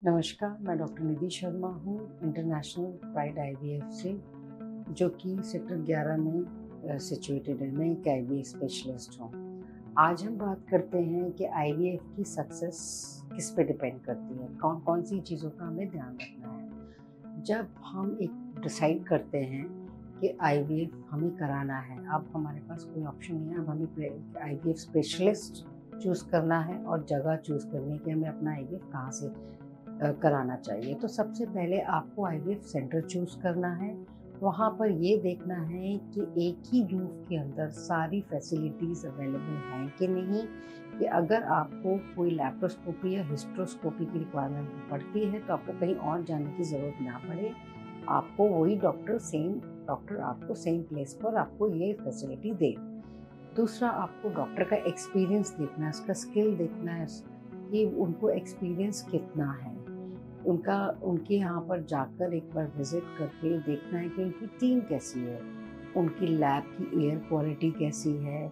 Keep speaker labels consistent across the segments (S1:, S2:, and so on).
S1: नमस्कार, मैं डॉक्टर निधि शर्मा हूँ, इंटरनेशनल प्राइड आईवीएफ से, जो कि सेक्टर 11 में सिचुएटेड है। मैं एक आईवीएफ स्पेशलिस्ट हूँ। आज हम बात करते हैं कि आईवीएफ की सक्सेस किस पे डिपेंड करती है, कौन कौन सी चीज़ों का हमें ध्यान रखना है। जब हम एक डिसाइड करते हैं कि आईवीएफ हमें कराना है, अब हमारे पास कोई ऑप्शन नहीं है, अब हमें आईवीएफ स्पेशलिस्ट चूज़ करना है और जगह चूज़ करनी है कि हमें अपना आईवीएफ कहाँ से कराना चाहिए। तो सबसे पहले आपको आईवीएफ सेंटर चूज़ करना है। वहाँ पर ये देखना है कि एक ही रूफ के अंदर सारी फैसिलिटीज़ अवेलेबल हैं कि नहीं, कि अगर आपको कोई लैप्रोस्कोपी या हिस्ट्रोस्कोपी की रिक्वायरमेंट पड़ती है तो आपको कहीं और जाने की ज़रूरत ना पड़े। आपको वही डॉक्टर आपको सेम प्लेस पर आपको ये फैसिलिटी दे। दूसरा, आपको डॉक्टर का एक्सपीरियंस देखना है, उसका स्किल देखना है कि उनको एक्सपीरियंस कितना है। उनके यहाँ पर जाकर एक बार विज़िट करके देखना है कि उनकी टीम कैसी है, उनकी लैब की एयर क्वालिटी कैसी है,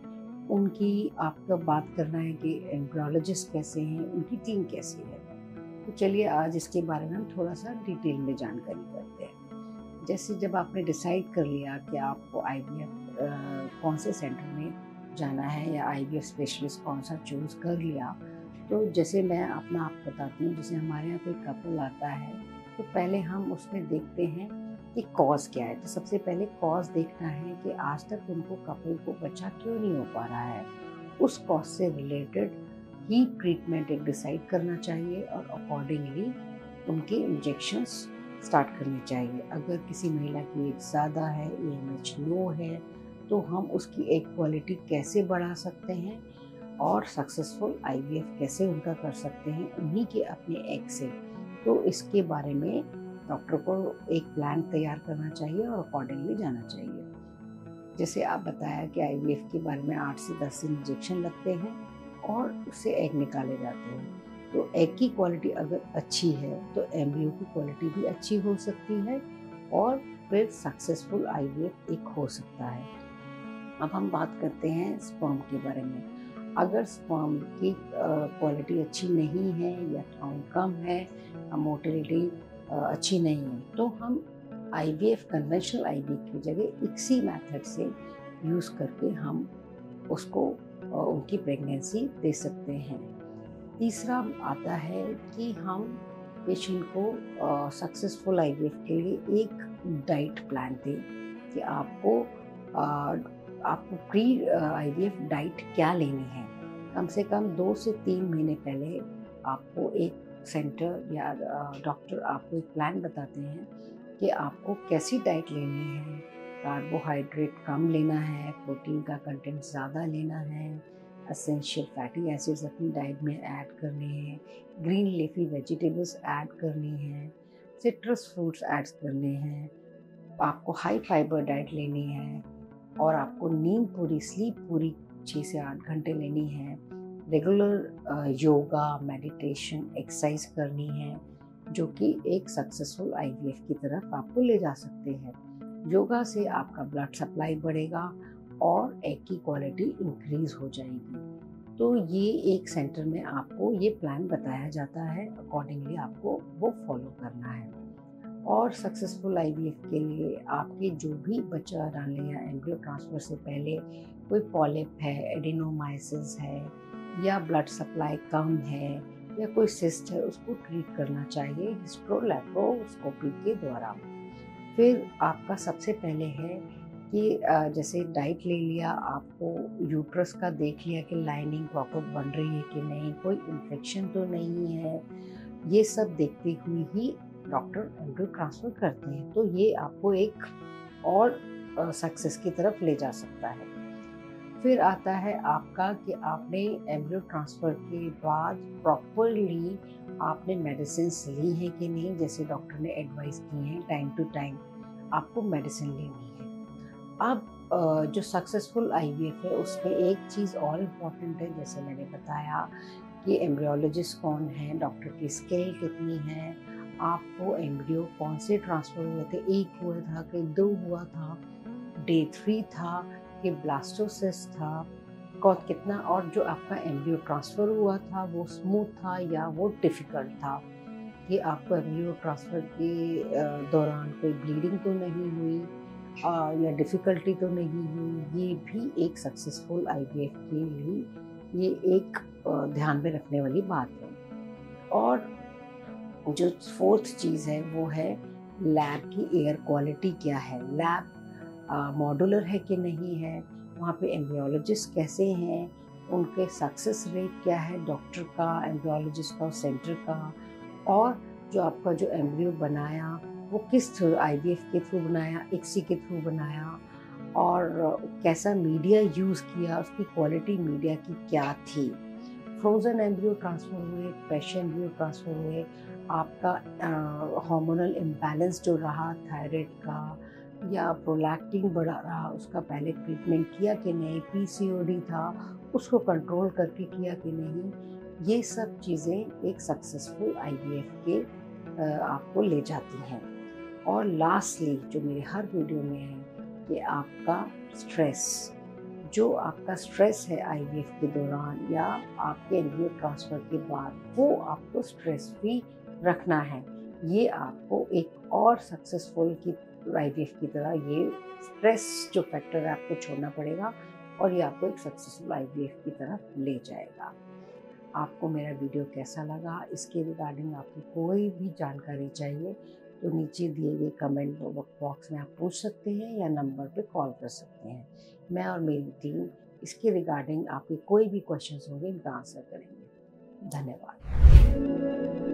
S1: उनकी आपका बात करना है कि एम्ब्रियोलॉजिस्ट कैसे हैं, उनकी टीम कैसी है। तो चलिए आज इसके बारे में हम थोड़ा सा डिटेल में जानकारी करते हैं। जैसे जब आपने डिसाइड कर लिया कि आपको आईवीएफ कौन से सेंटर में जाना है या आईवीएफ स्पेशलिस्ट कौन सा चूज़ कर लिया, तो जैसे मैं अपना आपको बताती हूँ, जैसे हमारे यहाँ कोई कपल आता है तो पहले हम उसमें देखते हैं कि कॉज क्या है। तो सबसे पहले कॉज देखना है कि आज तक उनको कपल को बच्चा क्यों नहीं हो पा रहा है। उस कॉज से रिलेटेड ही ट्रीटमेंट एक डिसाइड करना चाहिए और अकॉर्डिंगली उनके इंजेक्शंस स्टार्ट करने चाहिए। अगर किसी महिला की एज ज़्यादा है, AMH लो है, तो हम उसकी एग क्वालिटी कैसे बढ़ा सकते हैं और सक्सेसफुल आईवीएफ कैसे उनका कर सकते हैं उन्हीं के अपने एग से। तो इसके बारे में डॉक्टर को एक प्लान तैयार करना चाहिए और अकॉर्डिंगली जाना चाहिए। जैसे आप बताया कि आईवीएफ के बारे में 8 से 10 इंजेक्शन लगते हैं और उससे एग निकाले जाते हैं। तो एग की क्वालिटी अगर अच्छी है तो एम्ब्रियो की क्वालिटी भी अच्छी हो सकती है और फिर सक्सेसफुल आईवीएफ एक हो सकता है। अब हम बात करते हैं स्पर्म के बारे में। अगर स्पर्म की क्वालिटी अच्छी नहीं है या काउंट कम है, मोटिलिटी अच्छी नहीं है, तो हम आईवीएफ कन्वेंशनल आईवीएफ की जगह इक्सी मेथड से यूज़ करके हम उसको उनकी प्रेगनेंसी दे सकते हैं। तीसरा आता है कि हम पेशेंट को सक्सेसफुल आईवीएफ के लिए एक डाइट प्लान दें कि आपको प्री आईवीएफ डाइट क्या लेनी है। कम से कम 2 से 3 महीने पहले आपको एक सेंटर या डॉक्टर आपको एक प्लान बताते हैं कि आपको कैसी डाइट लेनी है। कार्बोहाइड्रेट कम लेना है, प्रोटीन का कंटेंट ज़्यादा लेना है, एसेंशियल फैटी एसिड्स अपनी डाइट में ऐड करने हैं, ग्रीन लीफी वेजिटेबल्स ऐड करनी है, सिट्रस फ्रूट्स ऐड करने हैं, आपको हाई फाइबर डाइट लेनी है और आपको नींद स्लीप पूरी 6 से 8 घंटे लेनी है। रेगुलर योगा, मेडिटेशन, एक्सरसाइज करनी है, जो कि एक सक्सेसफुल आईवीएफ की तरफ आपको ले जा सकते हैं। योगा से आपका ब्लड सप्लाई बढ़ेगा और एग की क्वालिटी इंक्रीज हो जाएगी। तो ये एक सेंटर में आपको ये प्लान बताया जाता है, अकॉर्डिंगली आपको वो फॉलो करना है। और सक्सेसफुल आईवीएफ के लिए आपके जो भी बच्चा डालने या एम्ब्रियो ट्रांसफ़र से पहले कोई पॉलिप है, एडिनोमाइसिस है या ब्लड सप्लाई कम है या कोई सिस्ट है, उसको ट्रीट करना चाहिए हिस्ट्रोलैप्रोस्कोपी के द्वारा। फिर आपका सबसे पहले है कि जैसे डाइट ले लिया, आपको यूट्रस का देख लिया कि लाइनिंग प्रॉपर बन रही है कि नहीं, कोई इन्फेक्शन तो नहीं है। ये सब देखते हुए ही डॉक्टर एम्ब्रियो ट्रांसफ़र करते हैं। तो ये आपको एक और सक्सेस की तरफ ले जा सकता है। फिर आता है आपका कि आपने एम्ब्रियो ट्रांसफ़र के बाद प्रॉपरली आपने मेडिसिन्स ली हैं कि नहीं, जैसे डॉक्टर ने एडवाइस की हैं टाइम टू टाइम आपको मेडिसिन लेनी है। अब जो सक्सेसफुल आईवीएफ है उसमें एक चीज़ और इम्पॉर्टेंट है, जैसे मैंने बताया कि एम्ब्रियोलॉजिस्ट कौन है, डॉक्टर की स्किल कितनी है, आपको एम्ब्रियो कौन से ट्रांसफ़र हुए थे, 1 हुआ था कि 2 हुआ था, डे 3 था कि ब्लास्टोसिस्ट था, कितना, और जो आपका एम्ब्रियो ट्रांसफ़र हुआ था वो स्मूथ था या वो डिफ़िकल्ट था। कि आपको एम्ब्रियो ट्रांसफ़र के दौरान कोई ब्लीडिंग तो नहीं हुई या डिफ़िकल्टी तो नहीं हुई। ये भी एक सक्सेसफुल आईवीएफ के लिए ये एक ध्यान में रखने वाली बात है। और जो फोर्थ चीज़ है वो है लैब की एयर क्वालिटी क्या है, लैब मॉड्यूलर है कि नहीं है, वहाँ पे एम्ब्रियोलॉजिस्ट कैसे हैं, उनके सक्सेस रेट क्या है, डॉक्टर का, एम्ब्रियोलॉजिस्ट का, सेंटर का, और जो आपका जो एम्ब्रियो बनाया वो किस थ्रू, आईवीएफ के थ्रू बनाया, इक्सी के थ्रू बनाया, और कैसा मीडिया यूज़ किया, उसकी क्वालिटी मीडिया की क्या थी। फ्रोज़न एम्ब्रियो ट्रांसफ़र हुए, फ्रेश एम्ब्रियो ट्रांसफ़र हुए, आपका हार्मोनल इम्बैलेंस जो रहा थायराइड का या प्रोलैक्टिन बढ़ा रहा, उसका पहले ट्रीटमेंट किया कि नहीं, पीसीओडी था उसको कंट्रोल करके किया कि नहीं, ये सब चीज़ें एक सक्सेसफुल आईवीएफ के आपको ले जाती हैं। और लास्टली जो मेरे हर वीडियो में है कि आपका स्ट्रेस, जो आपका स्ट्रेस है आईवीएफ के दौरान या आपके एम्ब्रियो ट्रांसफ़र के बाद, वो आपको स्ट्रेस फ्री रखना है। ये आपको एक और सक्सेसफुल की आईवीएफ की तरह ये स्ट्रेस जो फैक्टर है आपको छोड़ना पड़ेगा और ये आपको एक सक्सेसफुल आईवीएफ की तरफ ले जाएगा। आपको मेरा वीडियो कैसा लगा, इसके रिगार्डिंग आपको कोई भी जानकारी चाहिए तो नीचे दिए गए कमेंट बॉक्स में आप पूछ सकते हैं या नंबर पे कॉल कर सकते हैं। मैं और मेरी टीम इसके रिगार्डिंग आपके कोई भी क्वेश्चंस होंगे इनका आंसर करेंगे। धन्यवाद।